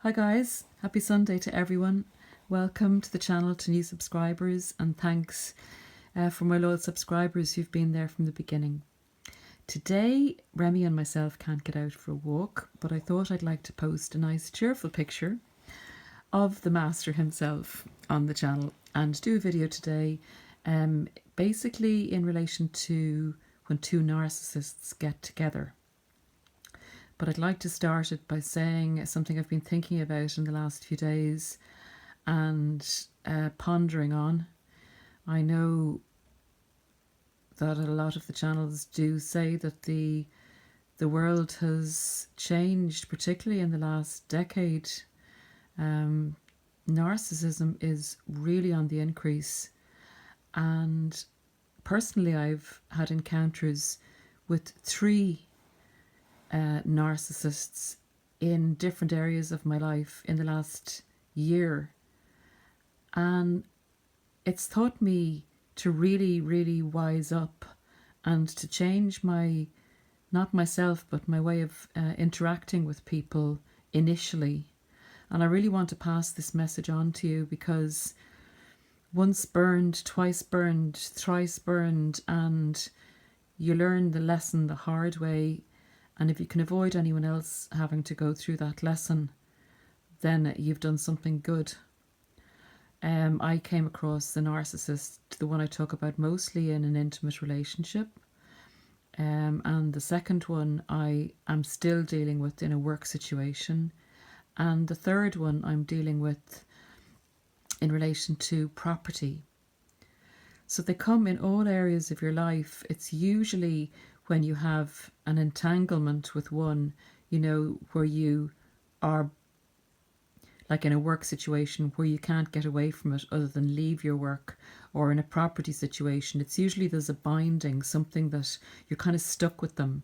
Hi guys, happy Sunday to everyone. Welcome to the channel, to new subscribers, and thanks for my loyal subscribers who've been there from the beginning. Today, Remy and myself can't get out for a walk, but I thought I'd like to post a nice cheerful picture of the master himself on the channel and do a video today basically in relation to when two narcissists get together. But I'd like to start it by saying something I've been thinking about in the last few days and pondering on. I know that a lot of the channels do say that the world has changed, particularly in the last decade. Narcissism is really on the increase, and personally I've had encounters with three narcissists in different areas of my life in the last year, and it's taught me to really wise up and to change my, not myself, but my way of interacting with people initially. And I really want to pass this message on to you, because once burned, twice burned, thrice burned, and you learn the lesson the hard way. And if you can avoid anyone else having to go through that lesson, then you've done something good. I came across the narcissist, the one I talk about mostly in an intimate relationship. And the second one I am still dealing with in a work situation. And the third one I'm dealing with in relation to property. So they come in all areas of your life. It's usually when you have an entanglement with one, you know, where you are like in a work situation where you can't get away from it other than leave your work, or in a property situation, it's usually there's a binding, something that you're kind of stuck with them,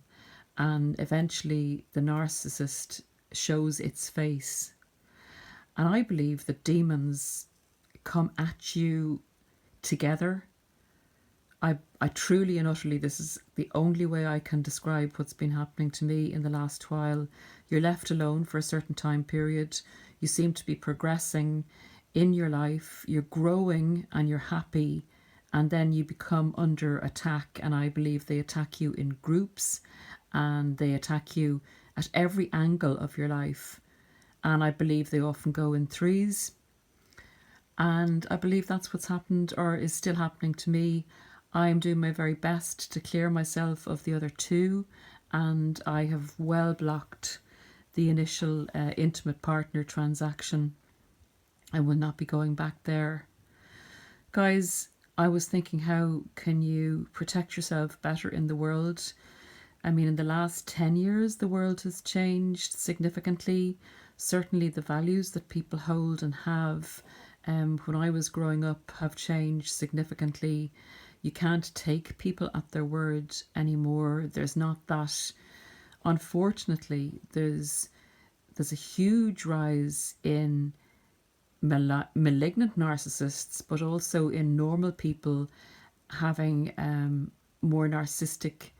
and eventually the narcissist shows its face. And I believe that demons come at you together. I truly and utterly, this is the only way I can describe what's been happening to me in the last while. You're left alone for a certain time period. You seem to be progressing in your life. You're growing and you're happy. And then you become under attack. And I believe they attack you in groups, and they attack you at every angle of your life. And I believe they often go in threes. And I believe that's what's happened, or is still happening to me. I'm doing my very best to clear myself of the other two, and I have well blocked the initial intimate partner transaction. I will not be going back there. Guys, I was thinking, how can you protect yourself better in the world? I mean, in the last 10 years, the world has changed significantly. Certainly the values that people hold and have when I was growing up have changed significantly. You can't take people at their word anymore. There's not that. Unfortunately, there's a huge rise in malignant narcissists, but also in normal people having more narcissistic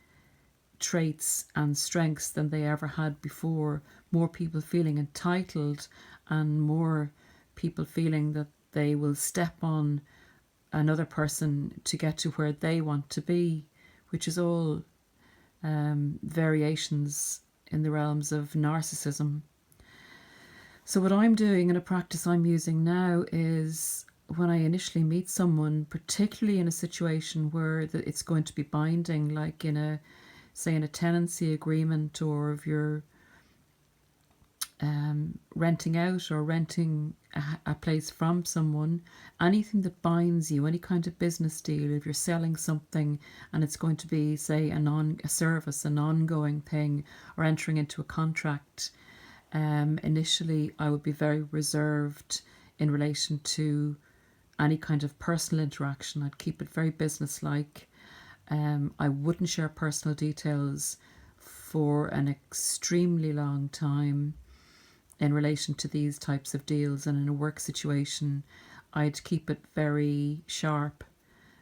traits and strengths than they ever had before. More people feeling entitled, and more people feeling that they will step on another person to get to where they want to be, which is all variations in the realms of narcissism. So what I'm doing, in a practice I'm using now, is when I initially meet someone, particularly in a situation where it's going to be binding, like in a, say, in a tenancy agreement, or if you're renting out or renting a place from someone, anything that binds you, any kind of business deal, if you're selling something and it's going to be, say, a service, an ongoing thing, or entering into a contract, initially I would be very reserved in relation to any kind of personal interaction. I'd keep it very businesslike. I wouldn't share personal details for an extremely long time in relation to these types of deals. And in a work situation, I'd keep it very sharp.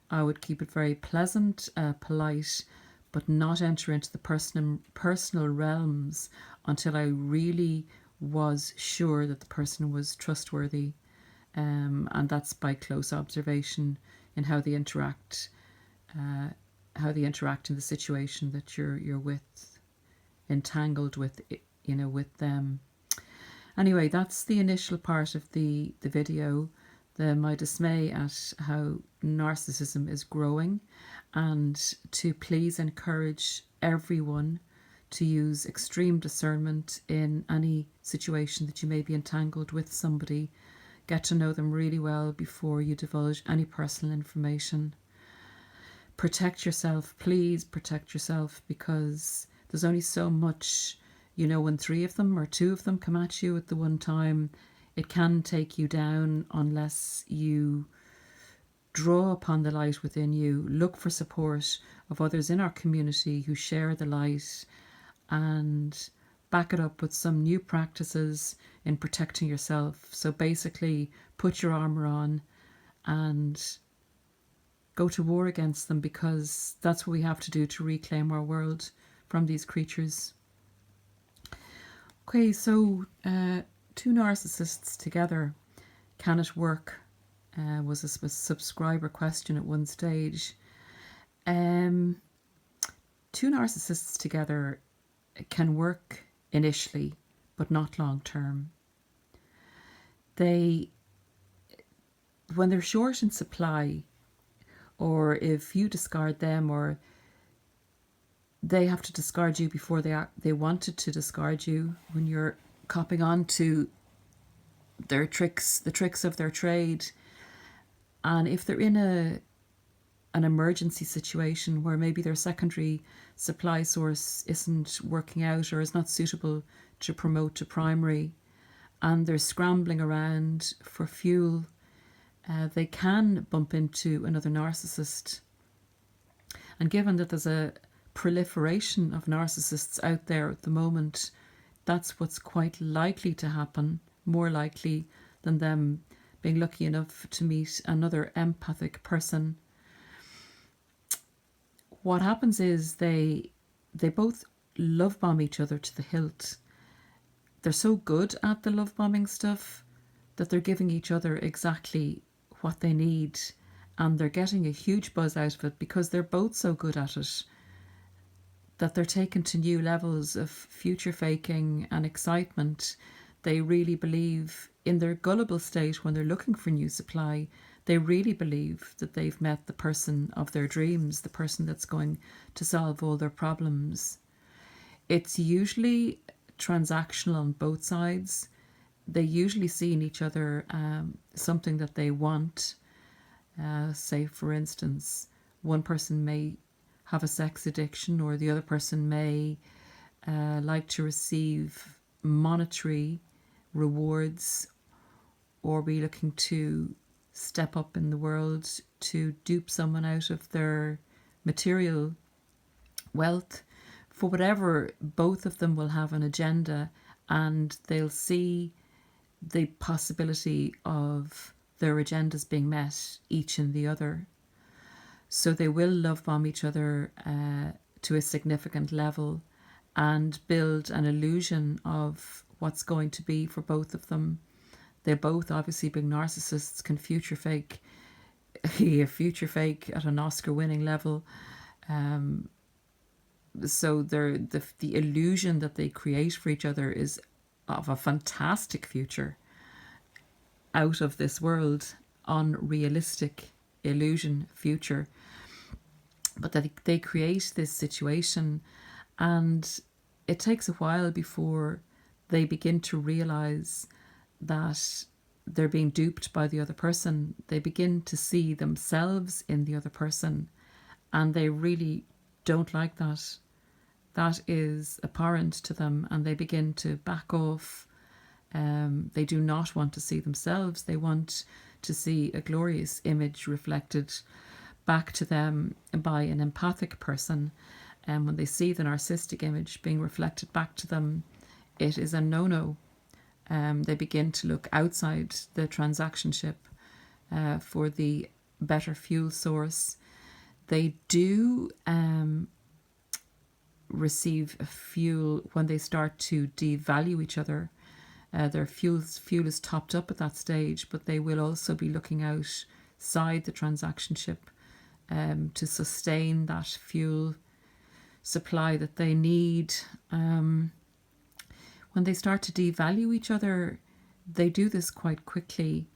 I would keep it very pleasant, polite, but not enter into the personal realms until I really was sure that the person was trustworthy, and that's by close observation in how they interact, in the situation that you're with, entangled with, with them. Anyway, that's the initial part of the video. My dismay at how narcissism is growing, and to please encourage everyone to use extreme discernment in any situation that you may be entangled with somebody. Get to know them really well before you divulge any personal information. Protect yourself, please protect yourself, because there's only so much, when 3 of them or 2 of them come at you at the one time. It can take you down unless you draw upon the light within you. Look for support of others in our community who share the light, and back it up with some new practices in protecting yourself. So basically, put your armor on and go to war against them, because that's what we have to do to reclaim our world from these creatures. Okay, so 2 narcissists together, can it work? Was a subscriber question at one stage. 2 narcissists together can work initially, but not long term. When they're short in supply, or if you discard them, or they have to discard you before they wanted to discard you, when you're copping on to their tricks, the tricks of their trade. And if they're in an emergency situation where maybe their secondary supply source isn't working out or is not suitable to promote to primary, and they're scrambling around for fuel, they can bump into another narcissist. And given that there's a proliferation of narcissists out there at the moment, that's what's quite likely to happen, more likely than them being lucky enough to meet another empathic person. What happens is they both love bomb each other to the hilt. They're so good at the love bombing stuff that they're giving each other exactly what they need, and they're getting a huge buzz out of it because they're both so good at it that they're taken to new levels of future faking and excitement. They really believe, in their gullible state when they're looking for new supply, they really believe that they've met the person of their dreams, the person that's going to solve all their problems. It's usually transactional on both sides. They usually see in each other something that they want. Say, for instance, one person may have a sex addiction, or the other person may like to receive monetary rewards, or be looking to step up in the world to dupe someone out of their material wealth. For whatever, both of them will have an agenda, and they'll see the possibility of their agendas being met, each in the other. So they will love bomb each other to a significant level, and build an illusion of what's going to be for both of them. They both, obviously being narcissists, can future fake at an Oscar-winning level. So the illusion that they create for each other is of a fantastic future, out of this world, unrealistic illusion future. But that they create this situation, and it takes a while before they begin to realize that they're being duped by the other person. They begin to see themselves in the other person, and they really don't like that. That is abhorrent to them, and they begin to back off. They do not want to see themselves. They want to see a glorious image reflected back to them by an empathic person. And when they see the narcissistic image being reflected back to them, it is a no-no. They begin to look outside the transactionship for the better fuel source. They do receive fuel when they start to devalue each other. Their fuel is topped up at that stage, but they will also be looking outside the transaction ship to sustain that fuel supply that they need. When they start to devalue each other, they do this quite quickly.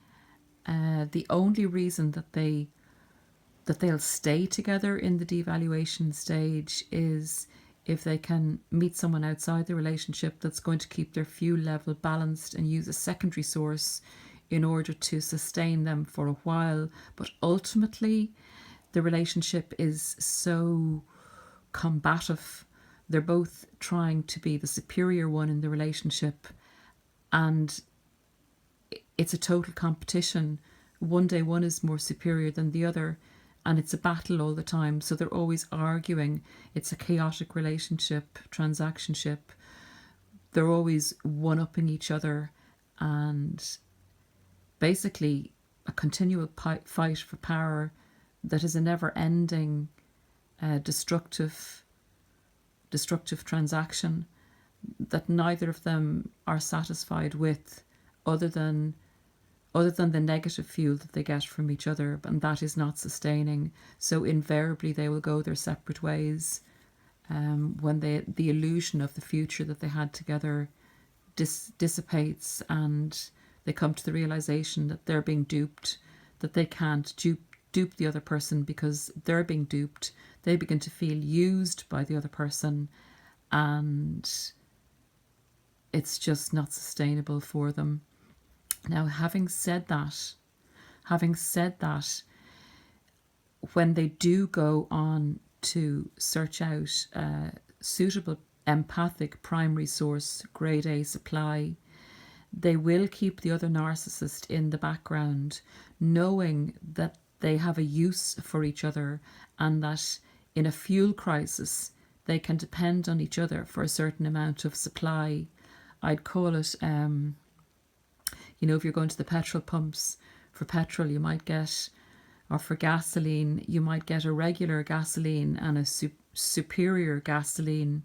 The only reason that they'll stay together in the devaluation stage is if they can meet someone outside the relationship that's going to keep their fuel level balanced and use a secondary source in order to sustain them for a while. But ultimately, the relationship is so combative. They're both trying to be the superior one in the relationship, and it's a total competition. One day one is more superior than the other, and it's a battle all the time. So they're always arguing. It's a chaotic relationship, transactionship. They're always one-upping each other, and basically a continual fight for power that is a never-ending destructive transaction that neither of them are satisfied with, other than the negative fuel that they get from each other, and that is not sustaining. So invariably they will go their separate ways when the illusion of the future that they had together dissipates, and they come to the realization that they're being duped, that they can't dupe the other person because they're being duped. They begin to feel used by the other person, and it's just not sustainable for them. Now, having said that, when they do go on to search out a suitable empathic primary source, grade A supply, they will keep the other narcissist in the background, knowing that they have a use for each other, and that in a fuel crisis they can depend on each other for a certain amount of supply. I'd call it, if you're going to the petrol pumps for petrol, you might get, or for gasoline, you might get a regular gasoline and a superior gasoline.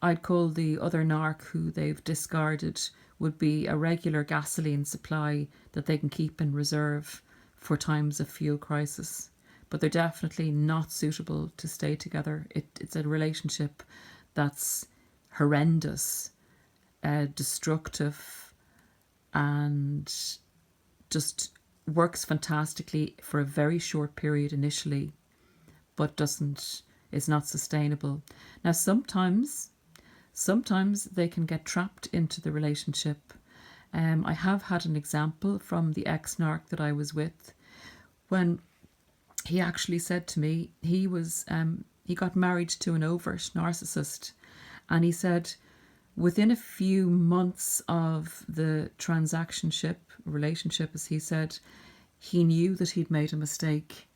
I'd call the other narc who they've discarded would be a regular gasoline supply that they can keep in reserve for times of fuel crisis. But they're definitely not suitable to stay together. It's a relationship that's horrendous, destructive, and just works fantastically for a very short period initially, but is not sustainable. Now, sometimes they can get trapped into the relationship. I have had an example from the ex-narc that I was with, when he actually said to me he got married to an overt narcissist, and he said within a few months of the relationship, as he said, he knew that he'd made a mistake.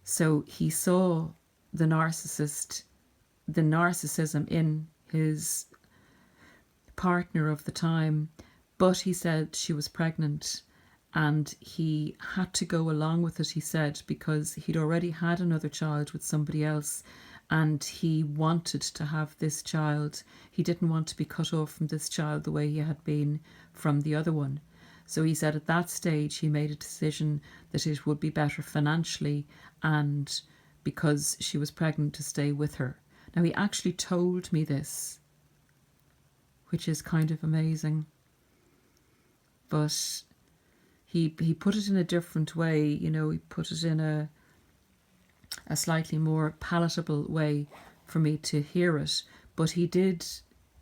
So he saw the narcissism in his partner of the time, but he said she was pregnant, and he had to go along with it, he said, because he'd already had another child with somebody else, and he wanted to have this child. He didn't want to be cut off from this child the way he had been from the other one. So he said at that stage he made a decision that it would be better financially, and because she was pregnant, to stay with her. Now, he actually told me this, which is kind of amazing, but he put it in a different way. He put it in a slightly more palatable way for me to hear it. But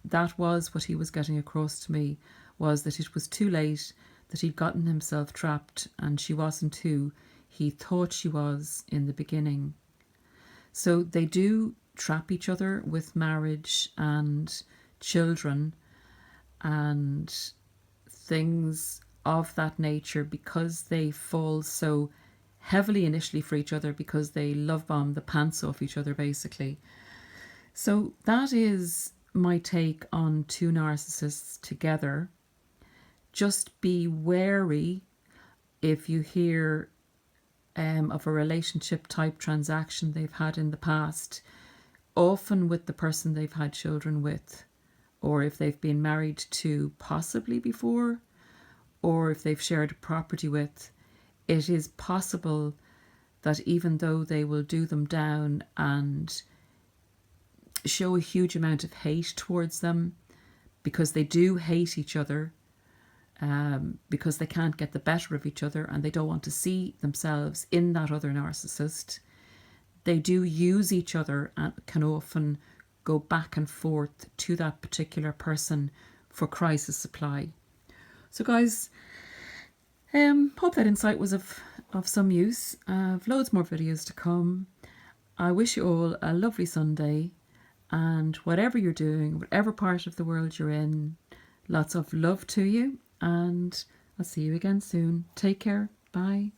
that was what he was getting across to me, was that it was too late, that he'd gotten himself trapped, and she wasn't who he thought she was in the beginning. So they do trap each other with marriage and children and things of that nature, because they fall so heavily initially for each other, because they love bomb the pants off each other, basically. So that is my take on two narcissists together. Just be wary if you hear of a relationship type transaction they've had in the past, often with the person they've had children with, or if they've been married to possibly before, or if they've shared a property with, it is possible that even though they will do them down and show a huge amount of hate towards them, because they do hate each other, because they can't get the better of each other and they don't want to see themselves in that other narcissist, they do use each other and can often go back and forth to that particular person for crisis supply. So guys, hope that insight was of some use. I've loads more videos to come. I wish you all a lovely Sunday, and whatever you're doing, whatever part of the world you're in, lots of love to you, and I'll see you again soon. Take care. Bye.